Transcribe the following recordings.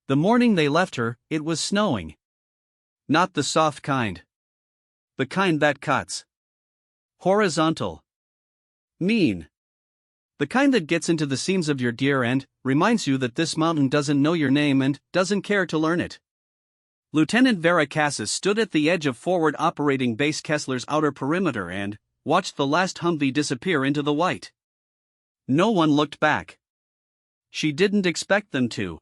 The morning they left her, it was snowing. Not the soft kind. The kind that cuts. Horizontal. Mean. The kind that gets into the seams of your gear and reminds you that this mountain doesn't know your name and doesn't care to learn it. Lieutenant Vera Cassis stood at the edge of forward operating base Kessler's outer perimeter and watched the last Humvee disappear into the white. No one looked back. She didn't expect them to.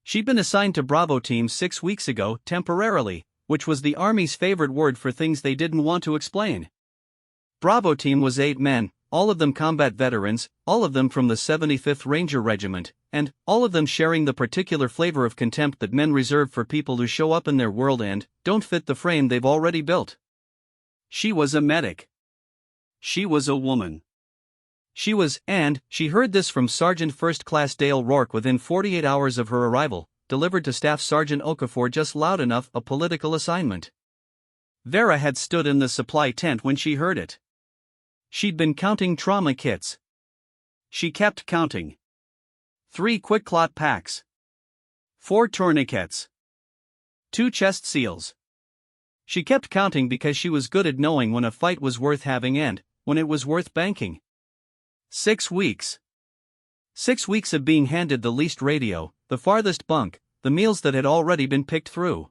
She'd been assigned to Bravo Team 6 weeks ago, temporarily, which was the Army's favorite word for things they didn't want to explain. Bravo Team was 8 men, all of them combat veterans, all of them from the 75th Ranger Regiment, and all of them sharing the particular flavor of contempt that men reserve for people who show up in their world and don't fit the frame they've already built. She was a medic. She was a woman. She was, and she heard this from Sergeant First Class Dale Rourke within 48 hours of her arrival, delivered to Staff Sergeant Okafor just loud enough, a political assignment. Vera had stood in the supply tent when she heard it. She'd been counting trauma kits. She kept counting. 3 quick clot packs. 4 tourniquets. 2 chest seals. She kept counting because she was good at knowing when a fight was worth having and when it was worth banking. 6 weeks. 6 weeks of being handed the least radio, the farthest bunk, the meals that had already been picked through.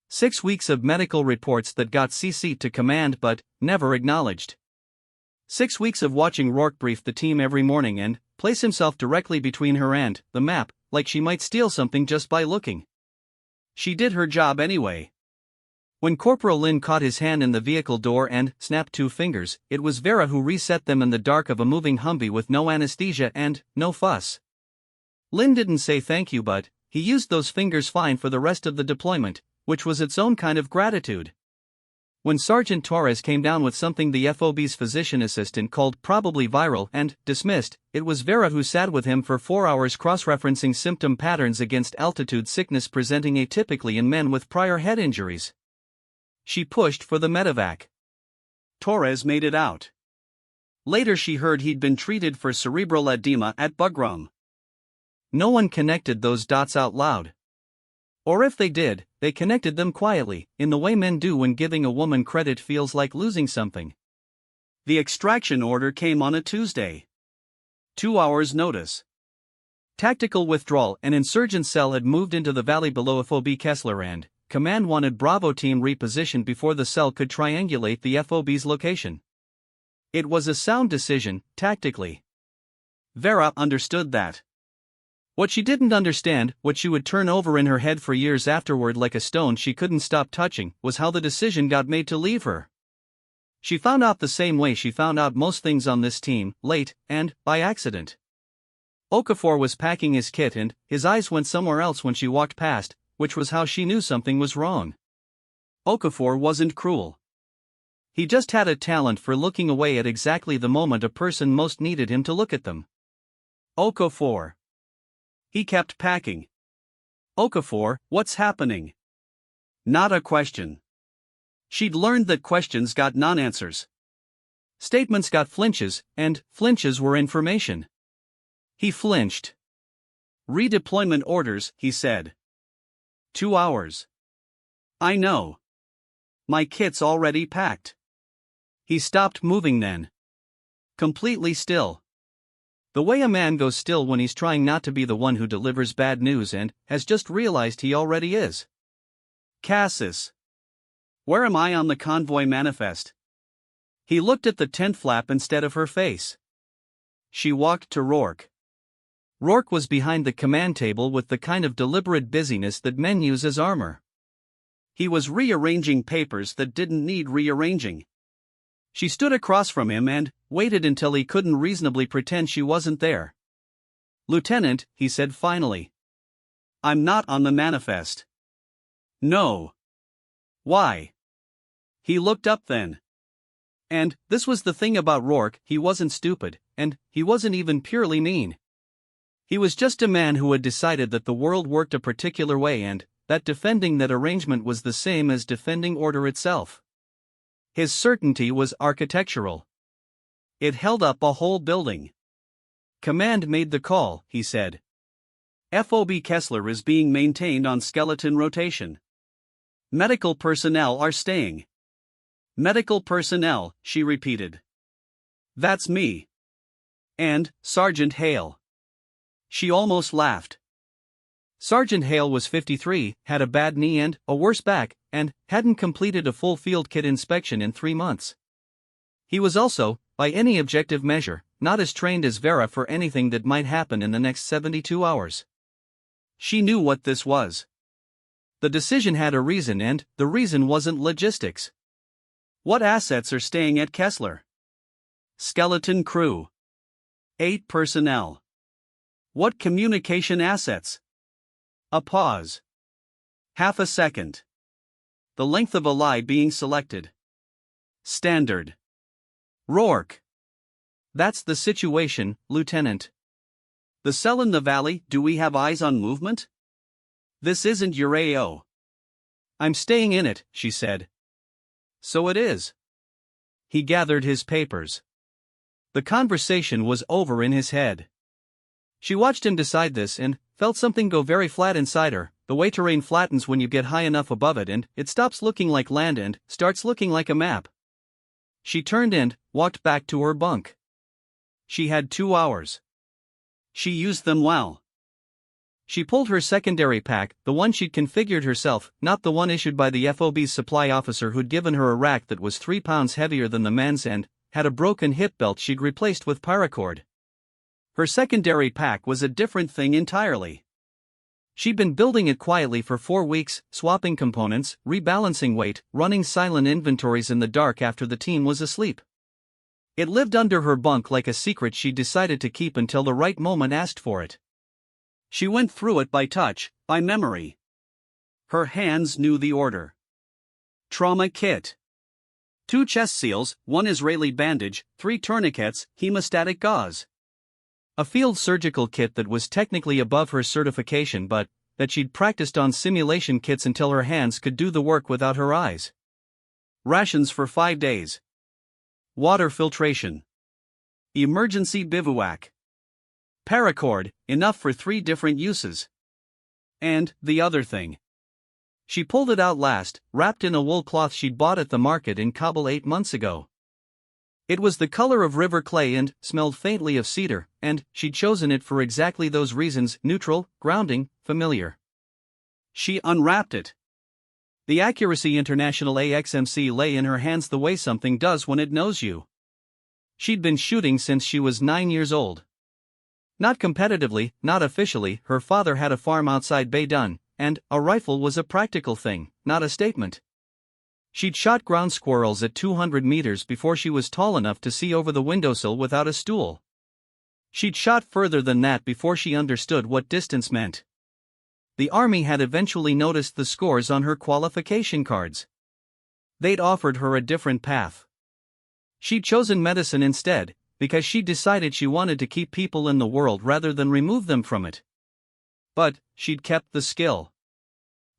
6 weeks of medical reports that got CC'd to command but never acknowledged. 6 weeks of watching Rourke brief the team every morning and place himself directly between her and the map, like she might steal something just by looking. She did her job anyway. When Corporal Lynn caught his hand in the vehicle door and snapped 2 fingers, it was Vera who reset them in the dark of a moving Humvee with no anesthesia and no fuss. Lynn didn't say thank you, but he used those fingers fine for the rest of the deployment, which was its own kind of gratitude. When Sergeant Torres came down with something the FOB's physician assistant called probably viral and dismissed, it was Vera who sat with him for 4 hours cross-referencing symptom patterns against altitude sickness presenting atypically in men with prior head injuries. She pushed for the medevac. Torres made it out. Later she heard he'd been treated for cerebral edema at Bugram. No one connected those dots out loud. Or if they did, they connected them quietly, in the way men do when giving a woman credit feels like losing something. The extraction order came on a Tuesday. 2 hours notice. Tactical withdrawal. An insurgent cell had moved into the valley below FOB Kessler and Command wanted Bravo Team repositioned before the cell could triangulate the FOB's location. It was a sound decision, tactically. Vera understood that. What she didn't understand, what she would turn over in her head for years afterward like a stone she couldn't stop touching, was how the decision got made to leave her. She found out the same way she found out most things on this team, late, and by accident. Okafor was packing his kit and his eyes went somewhere else when she walked past, which was how she knew something was wrong. Okafor wasn't cruel. He just had a talent for looking away at exactly the moment a person most needed him to look at them. Okafor. He kept packing. Okafor, what's happening? Not a question. She'd learned that questions got non-answers. Statements got flinches, and flinches were information. He flinched. Redeployment orders, he said. 2 hours. I know. My kit's already packed. He stopped moving then. Completely still. The way a man goes still when he's trying not to be the one who delivers bad news and has just realized he already is. Cassis. Where am I on the convoy manifest? He looked at the tent flap instead of her face. She walked to Rourke. Rourke was behind the command table with the kind of deliberate busyness that men use as armor. He was rearranging papers that didn't need rearranging. She stood across from him and waited until he couldn't reasonably pretend she wasn't there. Lieutenant, he said finally. I'm not on the manifest. No. Why? He looked up then. And this was the thing about Rourke, he wasn't stupid, and he wasn't even purely mean. He was just a man who had decided that the world worked a particular way and that defending that arrangement was the same as defending order itself. His certainty was architectural. It held up a whole building. Command made the call, he said. FOB Kessler is being maintained on skeleton rotation. Medical personnel are staying. Medical personnel, she repeated. That's me. And, Sergeant Hale. She almost laughed. Sergeant Hale was 53, had a bad knee and a worse back, and hadn't completed a full field kit inspection in 3 months. He was also, by any objective measure, not as trained as Vera for anything that might happen in the next 72 hours. She knew what this was. The decision had a reason, and the reason wasn't logistics. What assets are staying at Kessler? Skeleton crew. 8 personnel. What communication assets? A pause. Half a second. The length of a lie being selected. Standard. Rourke. That's the situation, Lieutenant. The cell in the valley, do we have eyes on movement? This isn't your AO. I'm staying in it, she said. So it is. He gathered his papers. The conversation was over in his head. She watched him decide this and felt something go very flat inside her, the way terrain flattens when you get high enough above it and it stops looking like land and starts looking like a map. She turned and walked back to her bunk. She had 2 hours. She used them well. She pulled her secondary pack, the one she'd configured herself, not the one issued by the FOB's supply officer who'd given her a rack that was 3 pounds heavier than the men's and had a broken hip belt she'd replaced with paracord. Her secondary pack was a different thing entirely. She'd been building it quietly for 4 weeks, swapping components, rebalancing weight, running silent inventories in the dark after the team was asleep. It lived under her bunk like a secret she decided to keep until the right moment asked for it. She went through it by touch, by memory. Her hands knew the order. Trauma kit. 2 chest seals, 1 Israeli bandage, 3 tourniquets, hemostatic gauze. A field surgical kit that was technically above her certification but that she'd practiced on simulation kits until her hands could do the work without her eyes. Rations for 5 days. Water filtration. Emergency bivouac. Paracord, enough for 3 different uses. And the other thing. She pulled it out last, wrapped in a wool cloth she'd bought at the market in Kabul 8 months ago. It was the color of river clay and smelled faintly of cedar, and she'd chosen it for exactly those reasons: neutral, grounding, familiar. She unwrapped it. The Accuracy International AXMC lay in her hands the way something does when it knows you. She'd been shooting since she was 9 years old. Not competitively, not officially. Her father had a farm outside Baydun, and a rifle was a practical thing, not a statement. She'd shot ground squirrels at 200 meters before she was tall enough to see over the windowsill without a stool. She'd shot further than that before she understood what distance meant. The army had eventually noticed the scores on her qualification cards. They'd offered her a different path. She'd chosen medicine instead, because she decided she wanted to keep people in the world rather than remove them from it. But she'd kept the skill.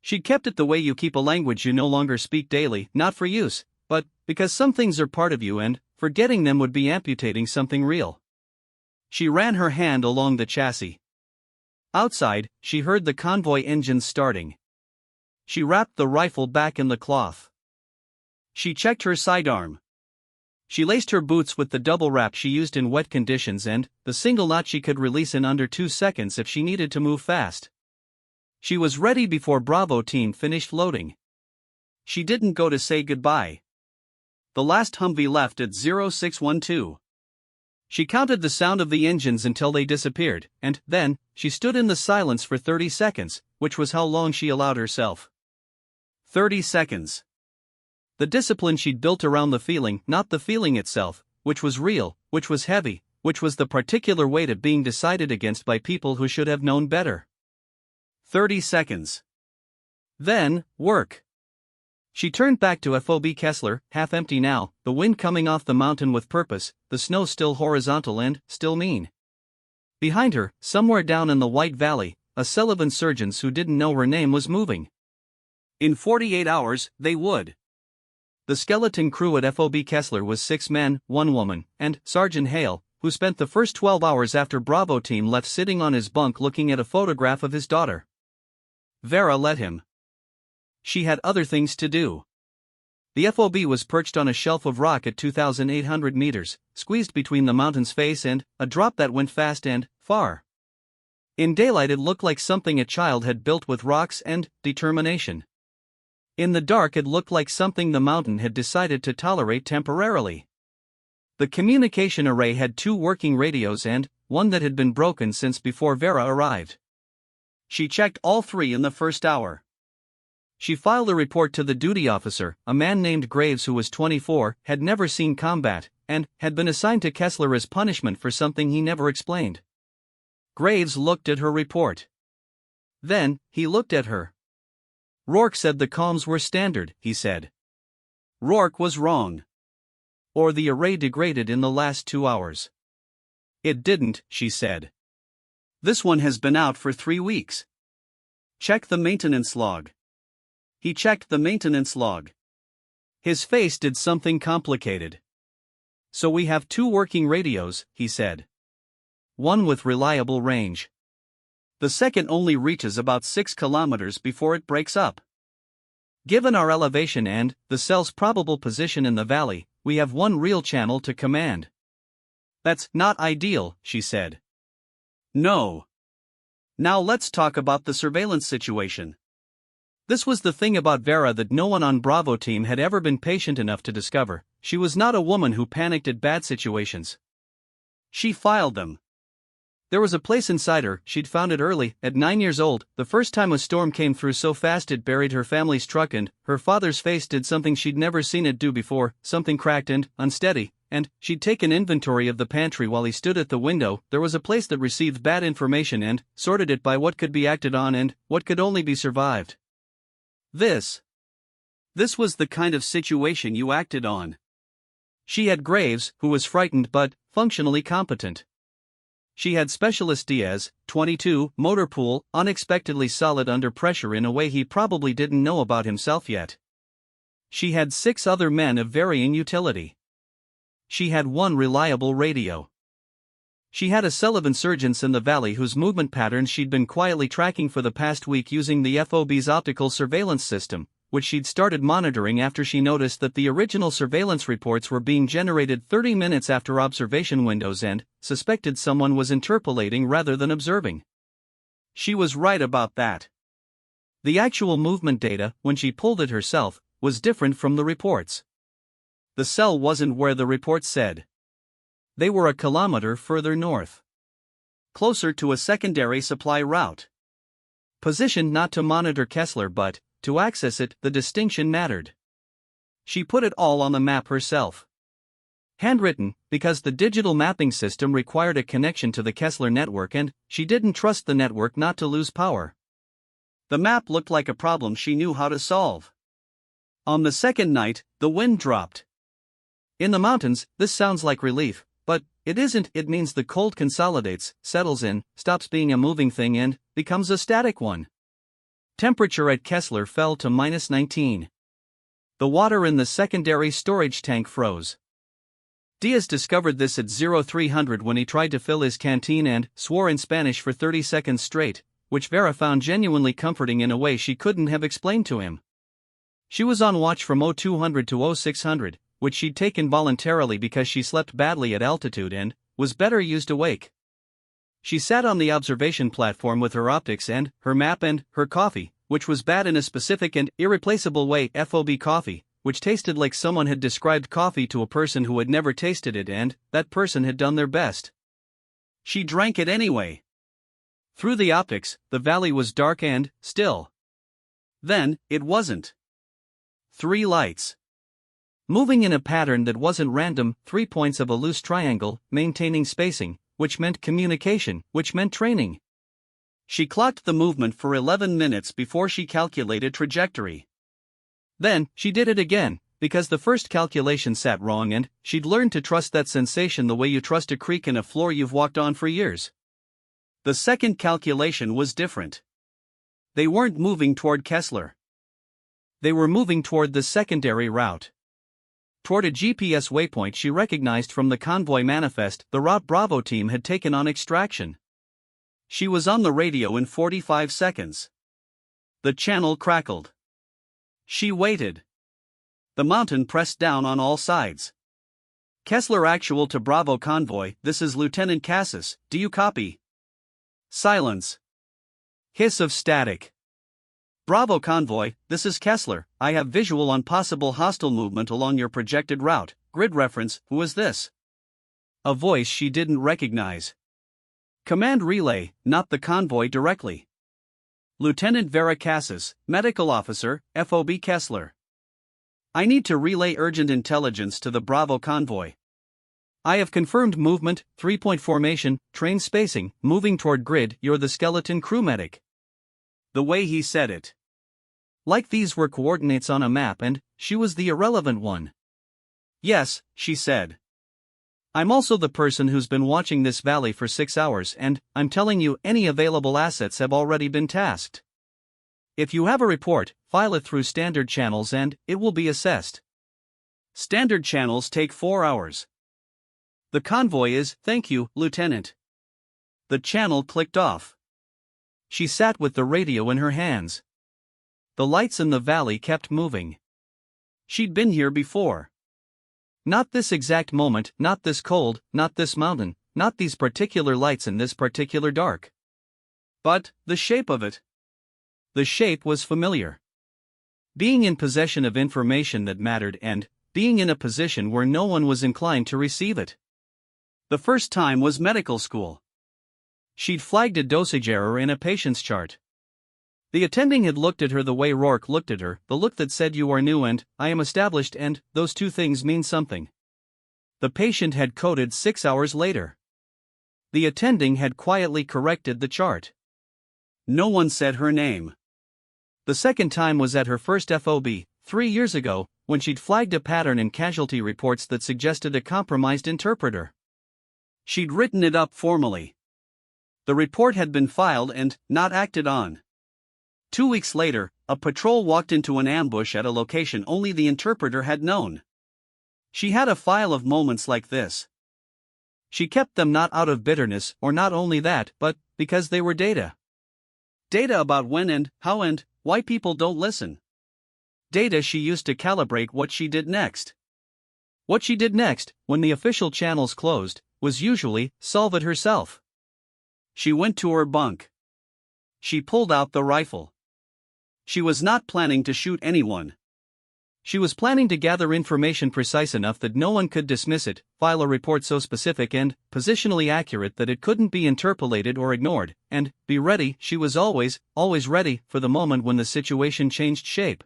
She'd kept it the way you keep a language you no longer speak daily, not for use, but because some things are part of you and forgetting them would be amputating something real. She ran her hand along the chassis. Outside, she heard the convoy engines starting. She wrapped the rifle back in the cloth. She checked her sidearm. She laced her boots with the double wrap she used in wet conditions and the single knot she could release in under 2 seconds if she needed to move fast. She was ready before Bravo team finished loading. She didn't go to say goodbye. The last Humvee left at 0612. She counted the sound of the engines until they disappeared, and then she stood in the silence for 30 seconds, which was how long she allowed herself. 30 seconds. The discipline she'd built around the feeling, not the feeling itself, which was real, which was heavy, which was the particular weight of being decided against by people who should have known better. 30 seconds. Then, work. She turned back to FOB Kessler, half empty now, the wind coming off the mountain with purpose, the snow still horizontal and still mean. Behind her, somewhere down in the White Valley, a cell of insurgents who didn't know her name was moving. In 48 hours, they would. The skeleton crew at FOB Kessler was 6 men, 1 woman, and Sergeant Hale, who spent the first 12 hours after Bravo team left sitting on his bunk looking at a photograph of his daughter. Vera let him. She had other things to do. The FOB was perched on a shelf of rock at 2,800 meters, squeezed between the mountain's face and a drop that went fast and far. In daylight it looked like something a child had built with rocks and determination. In the dark it looked like something the mountain had decided to tolerate temporarily. The communication array had 2 working radios and one that had been broken since before Vera arrived. She checked all 3 in the first hour. She filed a report to the duty officer, a man named Graves who was 24, had never seen combat, and had been assigned to Kessler as punishment for something he never explained. Graves looked at her report. Then, he looked at her. Rourke said the comms were standard, he said. Rourke was wrong. Or the array degraded in the last 2 hours. It didn't, she said. This one has been out for 3 weeks. Check the maintenance log. He checked the maintenance log. His face did something complicated. So we have 2 working radios, he said. One with reliable range. The second only reaches about 6 kilometers before it breaks up. Given our elevation and the cell's probable position in the valley, we have 1 real channel to command. That's not ideal, she said. No. Now let's talk about the surveillance situation. This was the thing about Vera that no one on Bravo team had ever been patient enough to discover. She was not a woman who panicked at bad situations. She filed them. There was a place inside her, she'd found it early, at 9 years old, the first time a storm came through so fast it buried her family's truck and her father's face did something she'd never seen it do before, something cracked and unsteady, and she'd taken inventory of the pantry while he stood at the window. There was a place that received bad information and sorted it by what could be acted on and what could only be survived. This was the kind of situation you acted on. She had Graves, who was frightened but functionally competent. She had Specialist Diaz, 22, motor pool, unexpectedly solid under pressure in a way he probably didn't know about himself yet. She had 6 other men of varying utility. She had 1 reliable radio. She had a cell of insurgents in the valley whose movement patterns she'd been quietly tracking for the past week using the FOB's optical surveillance system, which she'd started monitoring after she noticed that the original surveillance reports were being generated 30 minutes after observation windows and suspected someone was interpolating rather than observing. She was right about that. The actual movement data, when she pulled it herself, was different from the reports. The cell wasn't where the reports said. They were a kilometer further north. Closer to a secondary supply route. Positioned not to monitor Kessler but to access it, the distinction mattered. She put it all on the map herself. Handwritten, because the digital mapping system required a connection to the Kessler network and she didn't trust the network not to lose power. The map looked like a problem she knew how to solve. On the second night, the wind dropped. In the mountains, this sounds like relief, but it isn't. It means the cold consolidates, settles in, stops being a moving thing and becomes a static one. Temperature at Kessler fell to -19. The water in the secondary storage tank froze. Diaz discovered this at 0300 when he tried to fill his canteen and swore in Spanish for 30 seconds straight, which Vera found genuinely comforting in a way she couldn't have explained to him. She was on watch from 0200 to 0600, which she'd taken voluntarily because she slept badly at altitude and was better used awake. She sat on the observation platform with her optics and her map and her coffee, which was bad in a specific and irreplaceable way, FOB coffee, which tasted like someone had described coffee to a person who had never tasted it and that person had done their best. She drank it anyway. Through the optics, the valley was dark and still. Then, it wasn't. 3 lights. Moving in a pattern that wasn't random, 3 points of a loose triangle, maintaining spacing, which meant communication, which meant training. She clocked the movement for 11 minutes before she calculated trajectory. Then, she did it again, because the first calculation sat wrong and she'd learned to trust that sensation the way you trust a creak in a floor you've walked on for years. The second calculation was different. They weren't moving toward Kessler. They were moving toward the secondary route. toward a GPS waypoint she recognized from the convoy manifest the route Bravo team had taken on extraction. She was on the radio in 45 seconds. The channel crackled. She waited. The mountain pressed down on all sides. Kessler actual to Bravo convoy, this is Lieutenant Cassis, do you copy? Silence. Hiss of static. Bravo convoy, this is Kessler, I have visual on possible hostile movement along your projected route, grid reference, who is this? A voice she didn't recognize. Command relay, not the convoy directly. Lieutenant Vera Cassis, medical officer, FOB Kessler. I need to relay urgent intelligence to the Bravo convoy. I have confirmed movement, 3-point formation, train spacing, moving toward grid, you're the skeleton crew medic. The way he said it. Like these were coordinates on a map and she was the irrelevant one. Yes, she said. I'm also the person who's been watching this valley for 6 hours and I'm telling you any available assets have already been tasked. If you have a report, file it through standard channels and it will be assessed. Standard channels take 4 hours. The convoy is, thank you, Lieutenant. The channel clicked off. She sat with the radio in her hands. The lights in the valley kept moving. She'd been here before. Not this exact moment, not this cold, not this mountain, not these particular lights in this particular dark. But, the shape of it. The shape was familiar. Being in possession of information that mattered and being in a position where no one was inclined to receive it. The first time was medical school. She'd flagged a dosage error in a patient's chart. The attending had looked at her the way Rourke looked at her, the look that said you are new and I am established and those two things mean something. The patient had coded 6 hours later. The attending had quietly corrected the chart. No one said her name. The second time was at her first FOB, 3 years ago, when she'd flagged a pattern in casualty reports that suggested a compromised interpreter. She'd written it up formally. The report had been filed and not acted on. 2 weeks later, a patrol walked into an ambush at a location only the interpreter had known. She had a file of moments like this. She kept them not out of bitterness or not only that, but because they were data. Data about when and how and why people don't listen. Data she used to calibrate what she did next. What she did next, when the official channels closed, was usually solve it herself. She went to her bunk. She pulled out the rifle. She was not planning to shoot anyone. She was planning to gather information precise enough that no one could dismiss it, file a report so specific and positionally accurate that it couldn't be interpolated or ignored, and be ready. She was always ready for the moment when the situation changed shape.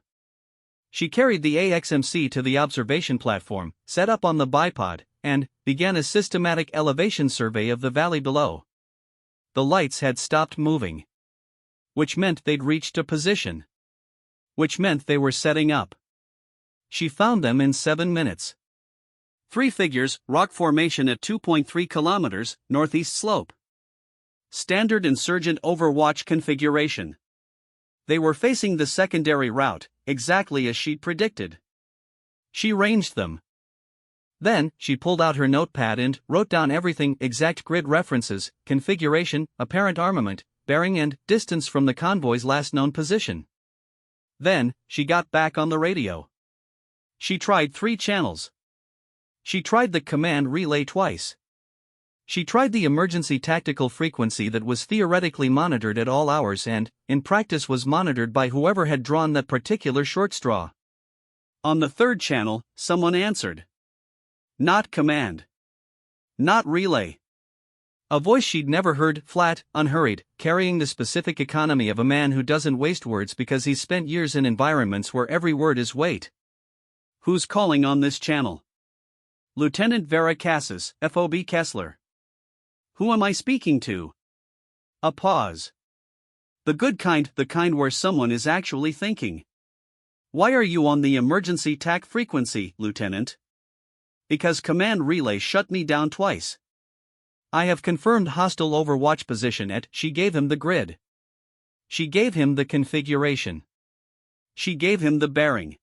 She carried the AXMC to the observation platform, set up on the bipod, and began a systematic elevation survey of the valley below. The lights had stopped moving. Which meant they'd reached a position. Which meant they were setting up. She found them in 7 minutes. 3 figures, rock formation at 2.3 kilometers, northeast slope. Standard insurgent overwatch configuration. They were facing the secondary route, exactly as she'd predicted. She ranged them. Then, she pulled out her notepad and wrote down everything: exact grid references, configuration, apparent armament, bearing and distance from the convoy's last known position. Then, she got back on the radio. She tried 3 channels. She tried the command relay twice. She tried the emergency tactical frequency that was theoretically monitored at all hours and, in practice, was monitored by whoever had drawn that particular short straw. On the 3rd channel, someone answered. Not command. Not relay. A voice she'd never heard, flat, unhurried, carrying the specific economy of a man who doesn't waste words because he's spent years in environments where every word is weight. Who's calling on this channel? Lieutenant Vera Cassis, FOB Kessler. Who am I speaking to? A pause. The good kind, the kind where someone is actually thinking. Why are you on the emergency TAC frequency, Lieutenant? Because command relay shut me down twice. I have confirmed hostile overwatch position at. She gave him the grid. She gave him the configuration. She gave him the bearing.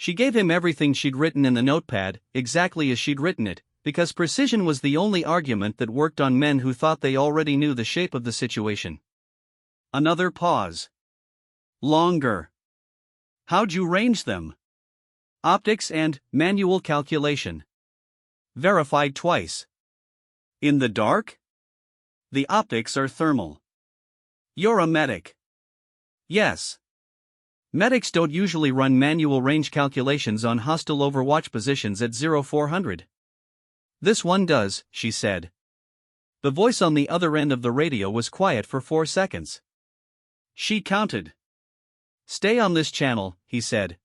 She gave him everything she'd written in the notepad, exactly as she'd written it, because precision was the only argument that worked on men who thought they already knew the shape of the situation. Another pause. Longer. How'd you range them? Optics and manual calculation. Verified twice. In the dark? The optics are thermal. You're a medic. Yes. Medics don't usually run manual range calculations on hostile overwatch positions at 0400. This one does, she said. The voice on the other end of the radio was quiet for 4 seconds. She counted. Stay on this channel, he said.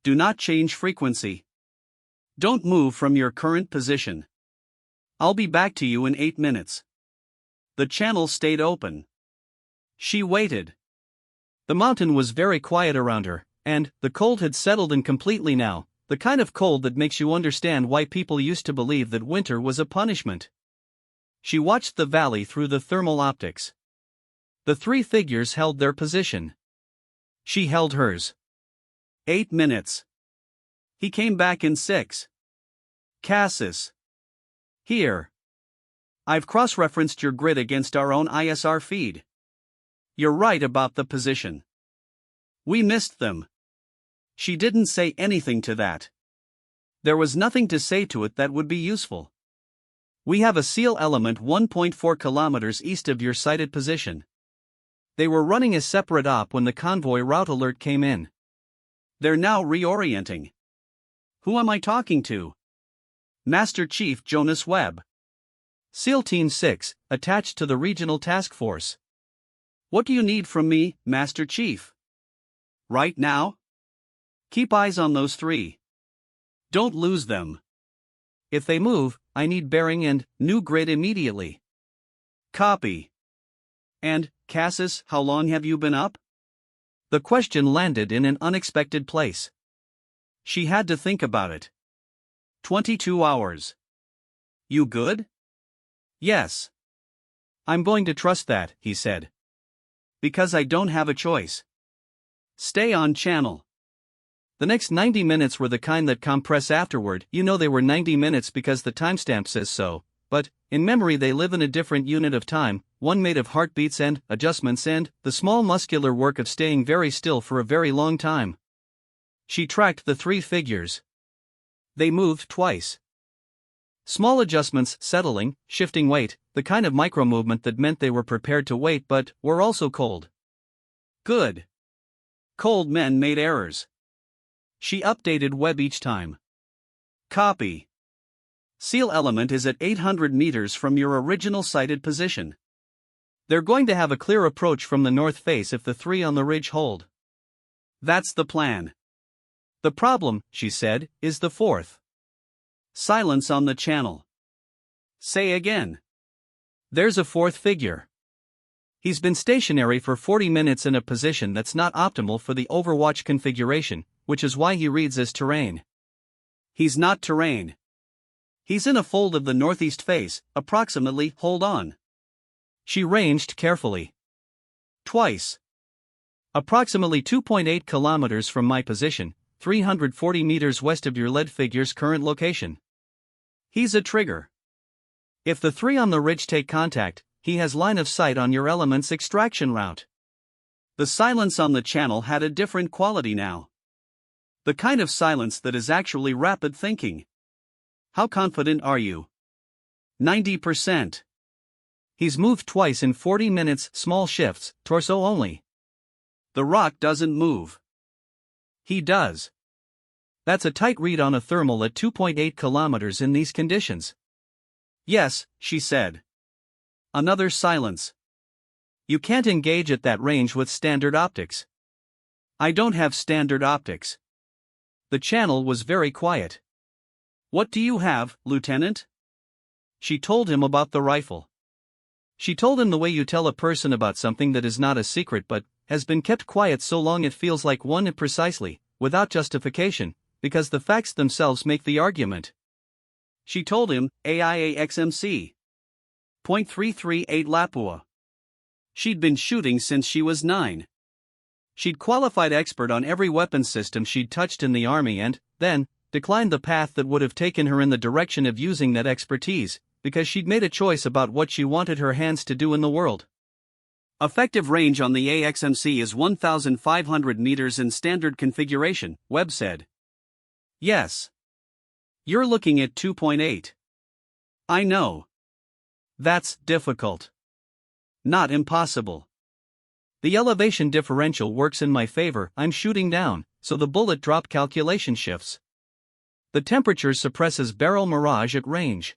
Do not change frequency. Don't move from your current position. I'll be back to you in 8 minutes. The channel stayed open. She waited. The mountain was very quiet around her, and the cold had settled in completely now, the kind of cold that makes you understand why people used to believe that winter was a punishment. She watched the valley through the thermal optics. The 3 figures held their position. She held hers. 8 minutes. He came back in 6. Cassis. Here. I've cross-referenced your grid against our own ISR feed. You're right about the position. We missed them. She didn't say anything to that. There was nothing to say to it that would be useful. We have a SEAL element 1.4 kilometers east of your sighted position. They were running a separate op when the convoy route alert came in. They're now reorienting. Who am I talking to? Master Chief Jonas Webb. SEAL Team 6, attached to the Regional Task Force. What do you need from me, Master Chief? Right now? Keep eyes on those 3. Don't lose them. If they move, I need bearing and new grid immediately. Copy. And, Cassis, how long have you been up? The question landed in an unexpected place. She had to think about it. 22 hours. You good? Yes. I'm going to trust that, he said. Because I don't have a choice. Stay on channel. The next 90 minutes were the kind that compress afterward. You know they were 90 minutes because the timestamp says so, but, in memory they live in a different unit of time, one made of heartbeats and adjustments and the small muscular work of staying very still for a very long time. She tracked the 3 figures. They moved twice. Small adjustments, settling, shifting weight, the kind of micro-movement that meant they were prepared to wait but were also cold. Good. Cold men made errors. She updated Webb each time. Copy. SEAL element is at 800 meters from your original sighted position. They're going to have a clear approach from the north face if the 3 on the ridge hold. That's the plan. The problem, she said, is the 4th. Silence on the channel. Say again. There's a 4th figure. He's been stationary for 40 minutes in a position that's not optimal for the Overwatch configuration, which is why he reads as terrain. He's not terrain. He's in a fold of the northeast face, approximately, hold on. She ranged carefully. Twice. Approximately 2.8 kilometers from my position, 340 meters west of your lead figure's current location. He's a trigger. If the 3 on the ridge take contact, he has line of sight on your element's extraction route. The silence on the channel had a different quality now. The kind of silence that is actually rapid thinking. How confident are you? 90%. He's moved twice in 40 minutes, small shifts, torso only. The rock doesn't move. He does. That's a tight read on a thermal at 2.8 kilometers in these conditions. Yes, she said. Another silence. You can't engage at that range with standard optics. I don't have standard optics. The channel was very quiet. What do you have, Lieutenant? She told him about the rifle. She told him the way you tell a person about something that is not a secret but has been kept quiet so long it feels like one precisely, without justification, because the facts themselves make the argument. She told him, AIAXMC. .338 Lapua. She'd been shooting since she was 9. She'd qualified expert on every weapons system she'd touched in the army and, then, declined the path that would have taken her in the direction of using that expertise, because she'd made a choice about what she wanted her hands to do in the world. Effective range on the AXMC is 1,500 meters in standard configuration, Webb said. Yes. You're looking at 2.8. I know. That's difficult. Not impossible. The elevation differential works in my favor. I'm shooting down, so the bullet drop calculation shifts. The temperature suppresses barrel mirage at range.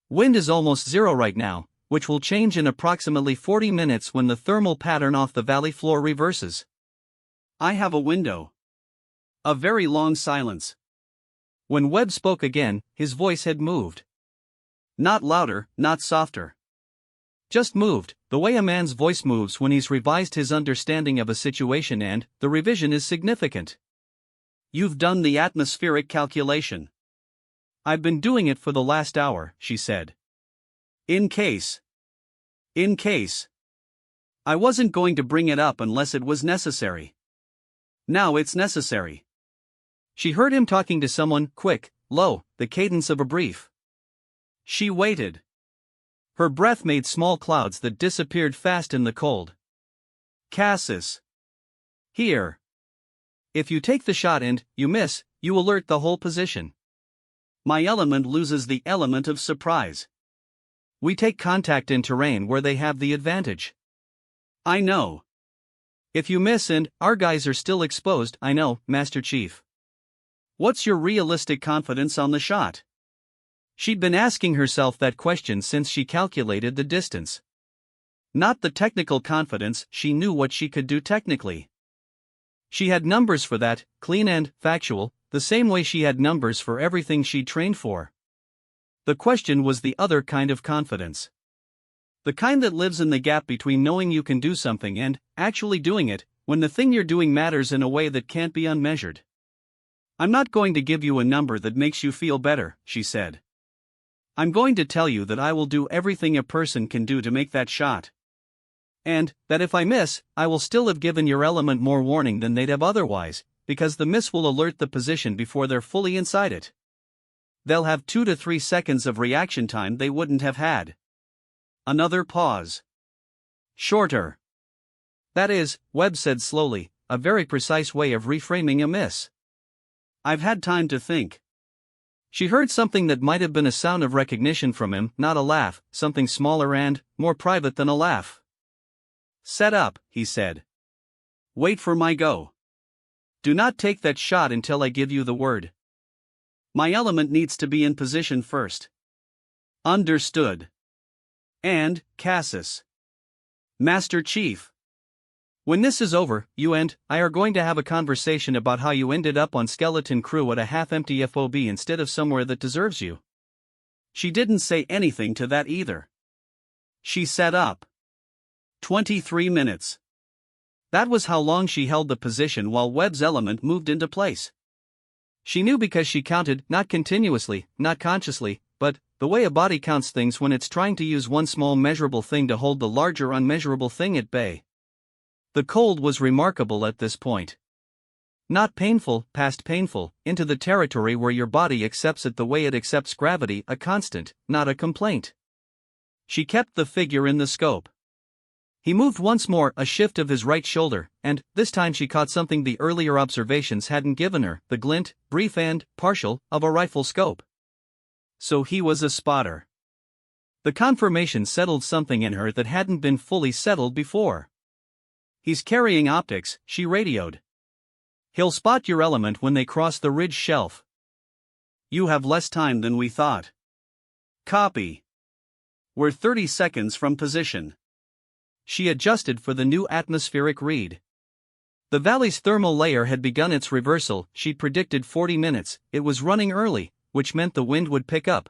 Wind is almost zero right now, which will change in approximately 40 minutes when the thermal pattern off the valley floor reverses. I have a window. A very long silence. When Webb spoke again, his voice had moved. Not louder, not softer. Just moved, the way a man's voice moves when he's revised his understanding of a situation, and the revision is significant. You've done the atmospheric calculation. I've been doing it for the last hour, she said. In case. I wasn't going to bring it up unless it was necessary. Now it's necessary. She heard him talking to someone, quick, low, the cadence of a brief. She waited. Her breath made small clouds that disappeared fast in the cold. Cassis. Here. If you take the shot and you miss, you alert the whole position. My element loses the element of surprise. We take contact in terrain where they have the advantage. I know. If you miss and our guys are still exposed, I know, Master Chief. What's your realistic confidence on the shot? She'd been asking herself that question since she calculated the distance. Not the technical confidence, she knew what she could do technically. She had numbers for that, clean and factual, the same way she had numbers for everything she'd trained for. The question was the other kind of confidence. The kind that lives in the gap between knowing you can do something and actually doing it, when the thing you're doing matters in a way that can't be unmeasured. I'm not going to give you a number that makes you feel better, she said. I'm going to tell you that I will do everything a person can do to make that shot. And that if I miss, I will still have given your element more warning than they'd have otherwise, because the miss will alert the position before they're fully inside it. They'll have 2 to 3 seconds of reaction time they wouldn't have had. Another pause. Shorter. That is, Webb said slowly, a very precise way of reframing a miss. I've had time to think. She heard something that might have been a sound of recognition from him, not a laugh, something smaller and more private than a laugh. Set up, he said. Wait for my go. Do not take that shot until I give you the word. My element needs to be in position first. Understood. And, Cassis. Master Chief. When this is over, you and I are going to have a conversation about how you ended up on Skeleton Crew at a half-empty FOB instead of somewhere that deserves you. She didn't say anything to that either. She sat up. 23 minutes. That was how long she held the position while Webb's element moved into place. She knew because she counted, not continuously, not consciously, but the way a body counts things when it's trying to use one small measurable thing to hold the larger unmeasurable thing at bay. The cold was remarkable at this point. Not painful, past painful, into the territory where your body accepts it the way it accepts gravity, a constant, not a complaint. She kept the figure in the scope. He moved once more, a shift of his right shoulder, and this time she caught something the earlier observations hadn't given her, the glint, brief and partial, of a rifle scope. So he was a spotter. The confirmation settled something in her that hadn't been fully settled before. He's carrying optics, she radioed. He'll spot your element when they cross the ridge shelf. You have less time than we thought. Copy. We're 30 seconds from position. She adjusted for the new atmospheric read. The valley's thermal layer had begun its reversal. She'd predicted 40 minutes, it was running early, which meant the wind would pick up.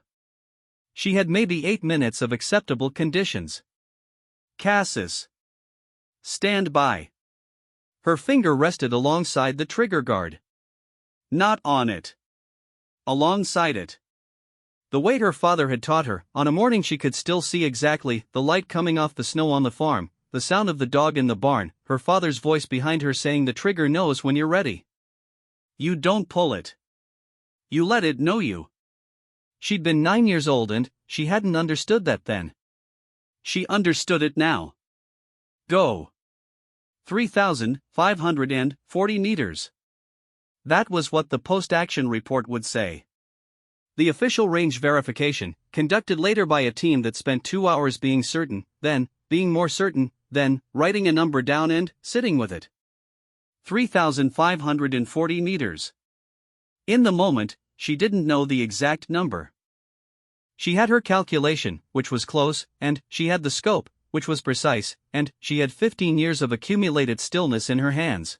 She had maybe 8 minutes of acceptable conditions. Cassis. Stand by. Her finger rested alongside the trigger guard. Not on it. Alongside it. The way her father had taught her, on a morning she could still see exactly the light coming off the snow on the farm, the sound of the dog in the barn, her father's voice behind her saying the trigger knows when you're ready. You don't pull it. You let it know you. She'd been 9 years old and she hadn't understood that then. She understood it now. Go. 3,540 meters. That was what the post-action report would say. The official range verification, conducted later by a team that spent 2 hours being certain, then, being more certain, then, writing a number down and, sitting with it. 3,540 meters. In the moment, she didn't know the exact number. She had her calculation, which was close, and she had the scope, which was precise, and she had 15 years of accumulated stillness in her hands.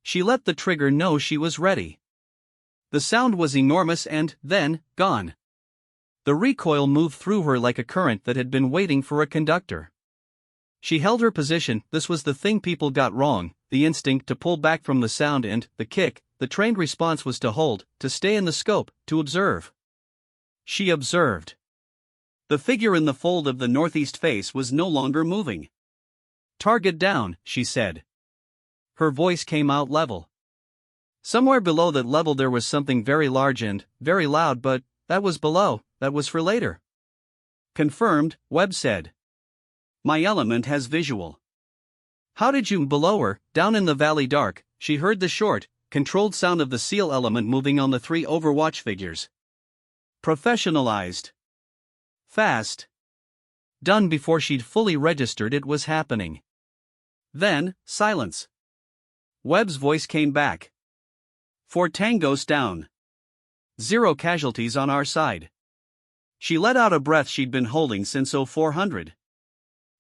She let the trigger know she was ready. The sound was enormous and, then, gone. The recoil moved through her like a current that had been waiting for a conductor. She held her position. This was the thing people got wrong, the instinct to pull back from the sound and, the kick, the trained response was to hold, to stay in the scope, to observe. She observed. The figure in the fold of the northeast face was no longer moving. Target down, she said. Her voice came out level. Somewhere below that level there was something very large and very loud, but that was below, that was for later. Confirmed, Webb said. My element has visual. How did you below her, down in the valley dark, she heard the short, controlled sound of the seal element moving on the 3 overwatch figures. Professionalized. Fast. Done before she'd fully registered it was happening. Then, silence. Webb's voice came back. 4 tangos down. 0 casualties on our side. She let out a breath she'd been holding since 0400.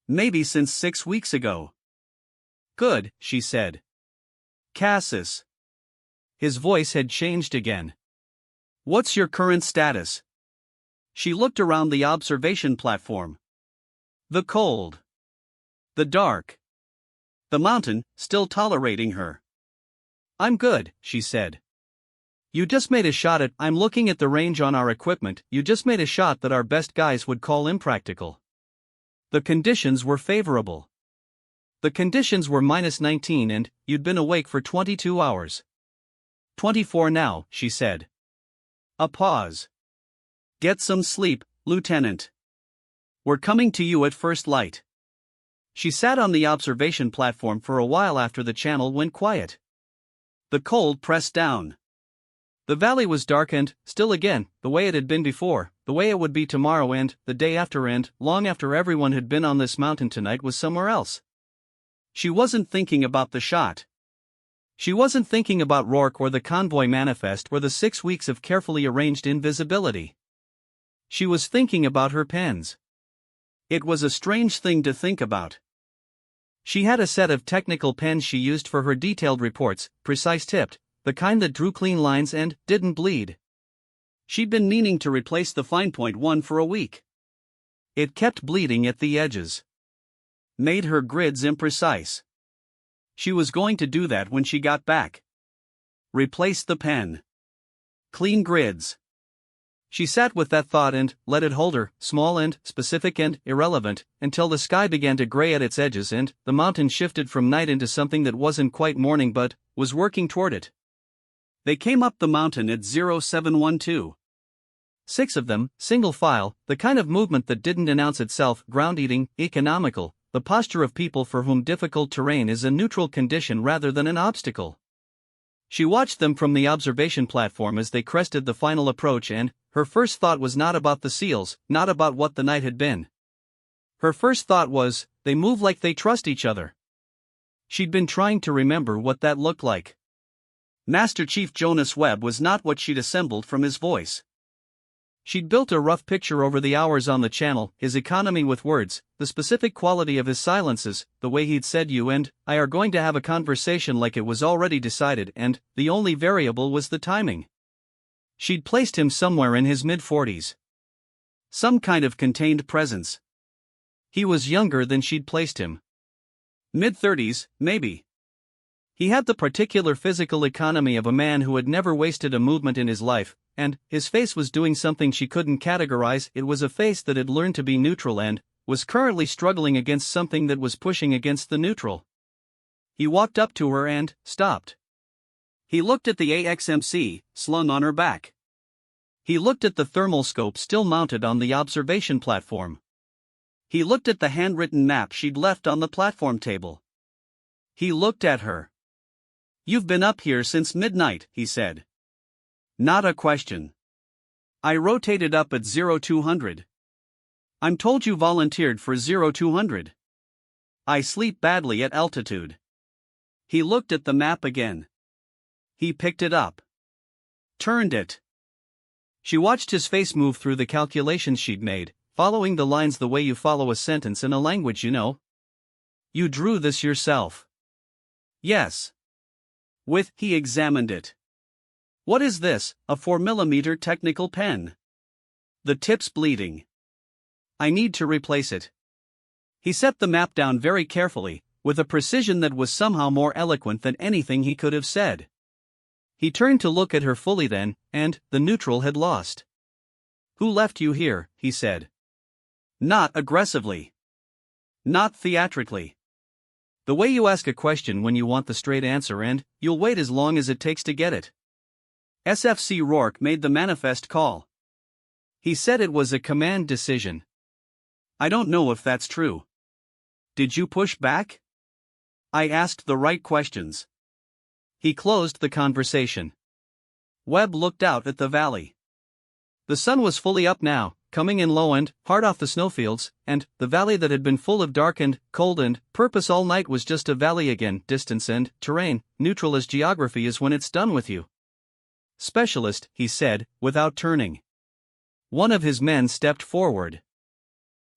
Maybe since 6 weeks ago. Good, she said. Cassis. His voice had changed again. What's your current status? She looked around the observation platform. The cold. The dark. The mountain, still tolerating her. I'm good, she said. You just made a shot at, I'm looking at the range on our equipment, you just made a shot that our best guys would call impractical. The conditions were favorable. The conditions were -19 and, you'd been awake for 22 hours. 24 now, she said. A pause. Get some sleep, Lieutenant. We're coming to you at first light. She sat on the observation platform for a while after the channel went quiet. The cold pressed down. The valley was dark and, still again, the way it had been before, the way it would be tomorrow and, the day after and, long after everyone had been on this mountain tonight was somewhere else. She wasn't thinking about the shot. She wasn't thinking about Rourke or the convoy manifest or the 6 weeks of carefully arranged invisibility. She was thinking about her pens. It was a strange thing to think about. She had a set of technical pens she used for her detailed reports, precise-tipped, the kind that drew clean lines and didn't bleed. She'd been meaning to replace the fine point one for a week. It kept bleeding at the edges. Made her grids imprecise. She was going to do that when she got back. Replace the pen. Clean grids. She sat with that thought and let it hold her, small and specific and irrelevant, until the sky began to gray at its edges and the mountain shifted from night into something that wasn't quite morning but was working toward it. They came up the mountain at 0712. 6 of them, single file, the kind of movement that didn't announce itself, ground-eating, economical, the posture of people for whom difficult terrain is a neutral condition rather than an obstacle. She watched them from the observation platform as they crested the final approach and her first thought was not about the seals, not about what the night had been. Her first thought was, they move like they trust each other. She'd been trying to remember what that looked like. Master Chief Jonas Webb was not what she'd assembled from his voice. She'd built a rough picture over the hours on the channel, his economy with words, the specific quality of his silences, the way he'd said you and I are going to have a conversation like it was already decided and the only variable was the timing. She'd placed him somewhere in his mid-40s. Some kind of contained presence. He was younger than she'd placed him. Mid-30s, maybe. He had the particular physical economy of a man who had never wasted a movement in his life, and his face was doing something she couldn't categorize. It was a face that had learned to be neutral and was currently struggling against something that was pushing against the neutral. He walked up to her and stopped. He looked at the AXMC, slung on her back. He looked at the thermal scope still mounted on the observation platform. He looked at the handwritten map she'd left on the platform table. He looked at her. "You've been up here since midnight," he said. Not a question. I rotated up at 0200. I'm told you volunteered for 0200. I sleep badly at altitude. He looked at the map again. He picked it up. Turned it. She watched his face move through the calculations she'd made, following the lines the way you follow a sentence in a language you know. "You drew this yourself?" "Yes." He examined it. "What is this, a 4mm technical pen? The tip's bleeding. I need to replace it." He set the map down very carefully, with a precision that was somehow more eloquent than anything he could have said. He turned to look at her fully then, and the neutral had lost. "Who left you here?" he said. Not aggressively. Not theatrically. The way you ask a question when you want the straight answer, and you'll wait as long as it takes to get it. SFC Rourke made the manifest call. He said it was a command decision. I don't know if that's true. Did you push back? I asked the right questions. He closed the conversation. Webb looked out at the valley. The sun was fully up now, coming in low and hard off the snowfields, and the valley that had been full of dark and cold and purpose all night was just a valley again, distance and terrain, neutral as geography is when it's done with you. Specialist, he said, without turning. One of his men stepped forward.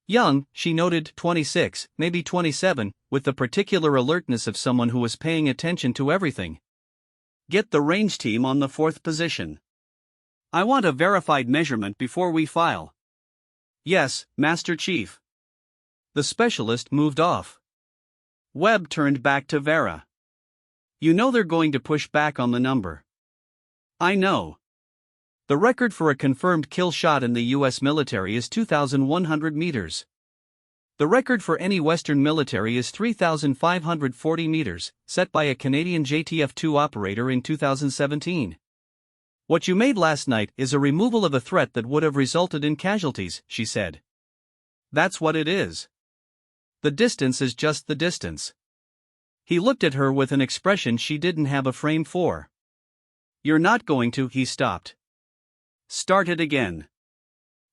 Young, she noted, 26, maybe 27, with the particular alertness of someone who was paying attention to everything. Get the range team on the 4th position. I want a verified measurement before we file. Yes, Master Chief. The specialist moved off. Webb turned back to Vera. You know they're going to push back on the number. I know. The record for a confirmed kill shot in the U.S. military is 2,100 meters. The record for any Western military is 3,540 meters, set by a Canadian JTF-2 operator in 2017. What you made last night is a removal of a threat that would have resulted in casualties, she said. That's what it is. The distance is just the distance. He looked at her with an expression she didn't have a frame for. You're not going to, he stopped. Start it again.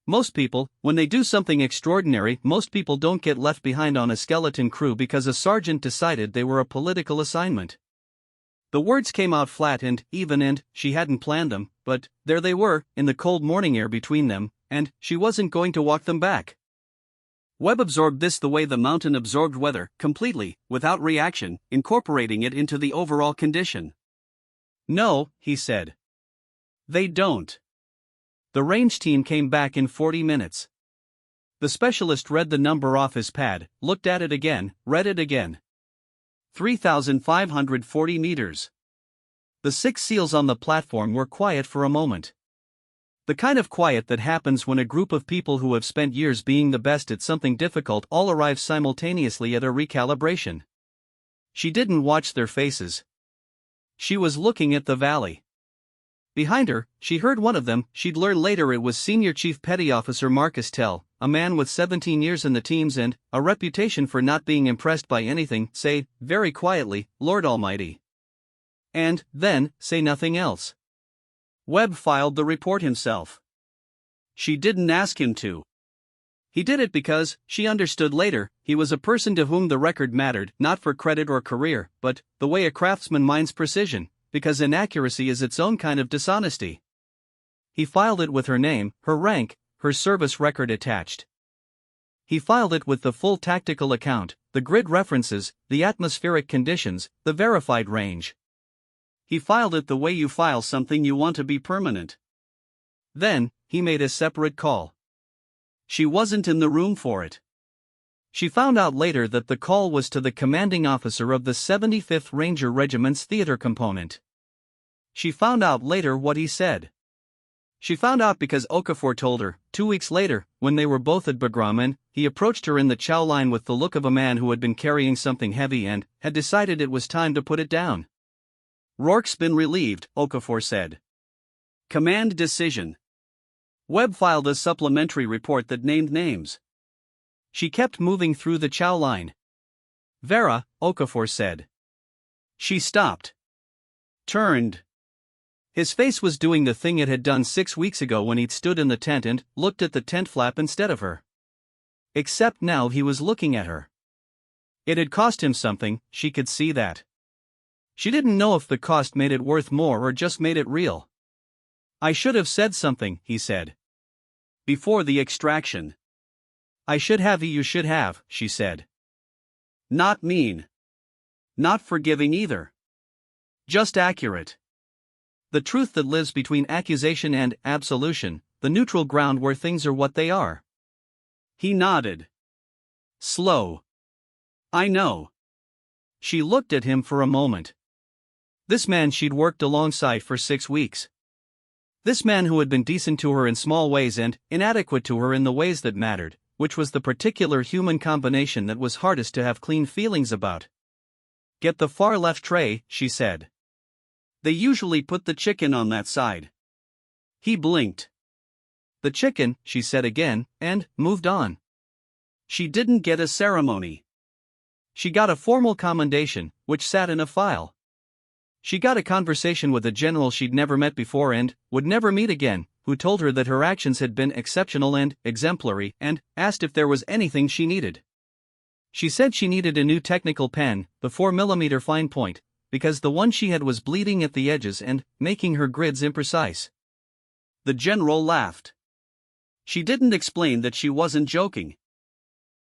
Most people, when they do something extraordinary, most people don't get left behind on a skeleton crew because a sergeant decided they were a political assignment. The words came out flat and even, and she hadn't planned them, but there they were, in the cold morning air between them, and she wasn't going to walk them back. Webb absorbed this the way the mountain absorbed weather, completely, without reaction, incorporating it into the overall condition. No, he said. They don't. The range team came back in 40 minutes. The specialist read the number off his pad, looked at it again, read it again. 3,540 meters. The 6 SEALs on the platform were quiet for a moment. The kind of quiet that happens when a group of people who have spent years being the best at something difficult all arrive simultaneously at a recalibration. She didn't watch their faces. She was looking at the valley. Behind her, she heard one of them. She'd learn later it was Senior Chief Petty Officer Marcus Tell, a man with 17 years in the teams and a reputation for not being impressed by anything, say, very quietly, Lord Almighty. And then, say nothing else. Webb filed the report himself. She didn't ask him to. He did it because, she understood later, he was a person to whom the record mattered, not for credit or career, but the way a craftsman mines precision, because inaccuracy is its own kind of dishonesty. He filed it with her name, her rank, her service record attached. He filed it with the full tactical account, the grid references, the atmospheric conditions, the verified range. He filed it the way you file something you want to be permanent. Then, he made a separate call. She wasn't in the room for it. She found out later that the call was to the commanding officer of the 75th Ranger Regiment's theater component. She found out later what he said. She found out because Okafor told her. 2 weeks later, when they were both at Bagram, he approached her in the chow line with the look of a man who had been carrying something heavy and had decided it was time to put it down. "Rourke's been relieved," Okafor said. "Command decision." Webb filed a supplementary report that named names. She kept moving through the chow line. "Vera," Okafor said. She stopped. Turned. His face was doing the thing it had done 6 weeks ago when he'd stood in the tent and looked at the tent flap instead of her. Except now he was looking at her. It had cost him something, she could see that. She didn't know if the cost made it worth more or just made it real. "I should have said something," he said. "Before the extraction." "I should have, you should have," she said. "Not mean. Not forgiving either. Just accurate. The truth that lives between accusation and absolution, the neutral ground where things are what they are." He nodded. "Slow. I know." She looked at him for a moment. This man she'd worked alongside for 6 weeks. This man who had been decent to her in small ways and inadequate to her in the ways that mattered, which was the particular human combination that was hardest to have clean feelings about. "Get the far left tray," she said. "They usually put the chicken on that side." He blinked. "The chicken," she said again, and moved on. She didn't get a ceremony. She got a formal commendation, which sat in a file. She got a conversation with a general she'd never met before and would never meet again, who told her that her actions had been exceptional and exemplary, and asked if there was anything she needed. She said she needed a new technical pen, the 4mm fine point, because the one she had was bleeding at the edges and making her grids imprecise. The general laughed. She didn't explain that she wasn't joking.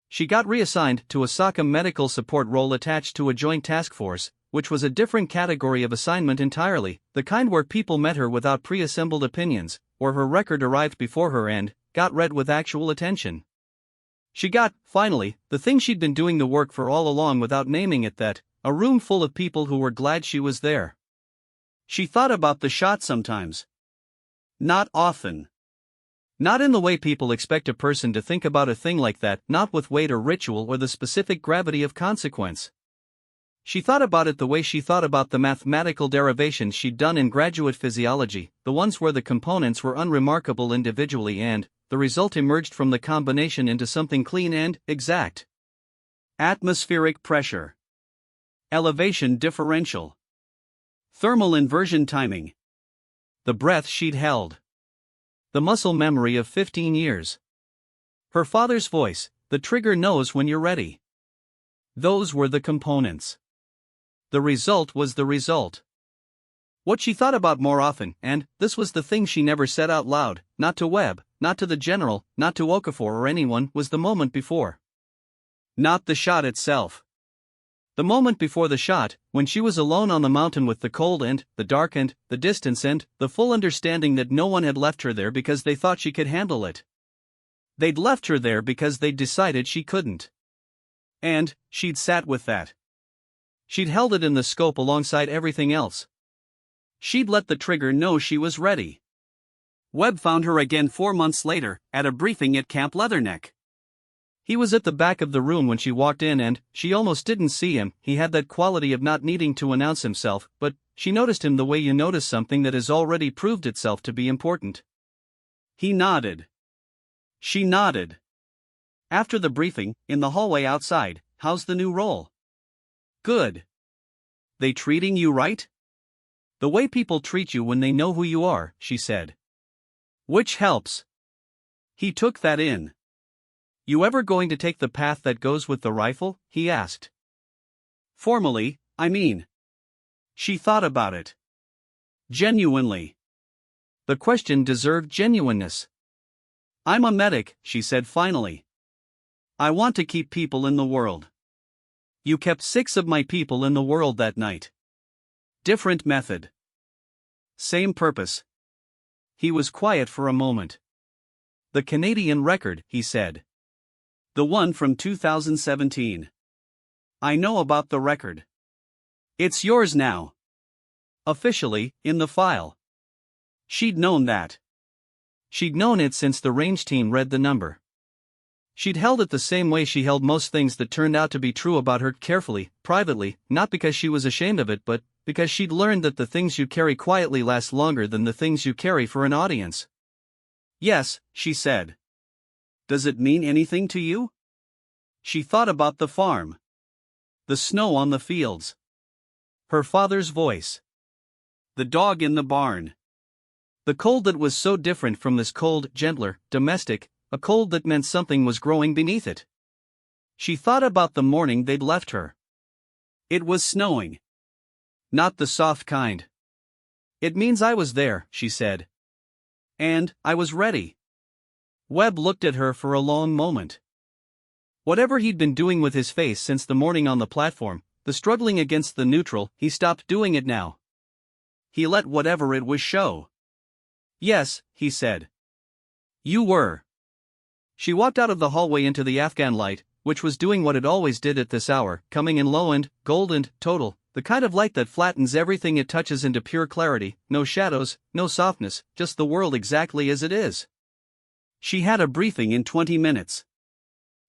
She got reassigned to a SOCOM medical support role attached to a joint task force, which was a different category of assignment entirely, the kind where people met her without pre-assembled opinions, or her record arrived before her and got read with actual attention. She got, finally, the thing she'd been doing the work for all along without naming it, that a room full of people who were glad she was there. She thought about the shot sometimes. Not often. Not in the way people expect a person to think about a thing like that, not with weight or ritual or the specific gravity of consequence. She thought about it the way she thought about the mathematical derivations she'd done in graduate physiology, the ones where the components were unremarkable individually and the result emerged from the combination into something clean and exact. Atmospheric pressure. Elevation differential. Thermal inversion timing. The breath she'd held. The muscle memory of 15 years. Her father's voice, "The trigger knows when you're ready." Those were the components. The result was the result. What she thought about more often, and this was the thing she never said out loud, not to Webb, not to the general, not to Okafor or anyone, was the moment before. Not the shot itself. The moment before the shot, when she was alone on the mountain with the cold and the dark and the distance and the full understanding that no one had left her there because they thought she could handle it. They'd left her there because they'd decided she couldn't. And she'd sat with that. She'd held it in the scope alongside everything else. She'd let the trigger know she was ready. Webb found her again 4 months later, at a briefing at Camp Leatherneck. He was at the back of the room when she walked in and she almost didn't see him. He had that quality of not needing to announce himself, but she noticed him the way you notice something that has already proved itself to be important. He nodded. She nodded. After the briefing, in the hallway outside, "How's the new role?" "Good." "They treating you right?" "The way people treat you when they know who you are," she said. "Which helps." He took that in. "You ever going to take the path that goes with the rifle?" he asked. "Formally, I mean." She thought about it. Genuinely. The question deserved genuineness. "I'm a medic," she said finally. "I want to keep people in the world. You kept 6 of my people in the world that night. Different method. Same purpose." He was quiet for a moment. "The Canadian record," he said. "The one from 2017. I know about the record. It's yours now. Officially, in the file." She'd known that. She'd known it since the range team read the number. She'd held it the same way she held most things that turned out to be true about her, carefully, privately, not because she was ashamed of it but because she'd learned that the things you carry quietly last longer than the things you carry for an audience. "Yes," she said. "Does it mean anything to you?" She thought about the farm. The snow on the fields. Her father's voice. The dog in the barn. The cold that was so different from this cold, gentler, domestic, a cold that meant something was growing beneath it. She thought about the morning they'd left her. It was snowing. Not the soft kind. "It means I was there," she said. "And I was ready." Webb looked at her for a long moment. Whatever he'd been doing with his face since the morning on the platform, the struggling against the neutral, he stopped doing it now. He let whatever it was show. "Yes," he said. "You were." She walked out of the hallway into the Afghan light, which was doing what it always did at this hour, coming in low and gold and total, the kind of light that flattens everything it touches into pure clarity, no shadows, no softness, just the world exactly as it is. She had a briefing in 20 minutes.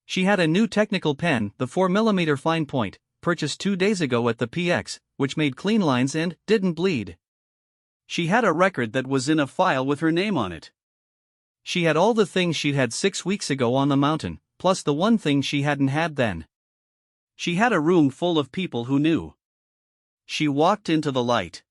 She had a new technical pen, the 4mm fine point, purchased 2 days ago at the PX, which made clean lines and didn't bleed. She had a record that was in a file with her name on it. She had all the things she'd had 6 weeks ago on the mountain, plus the one thing she hadn't had then. She had a room full of people who knew. She walked into the light.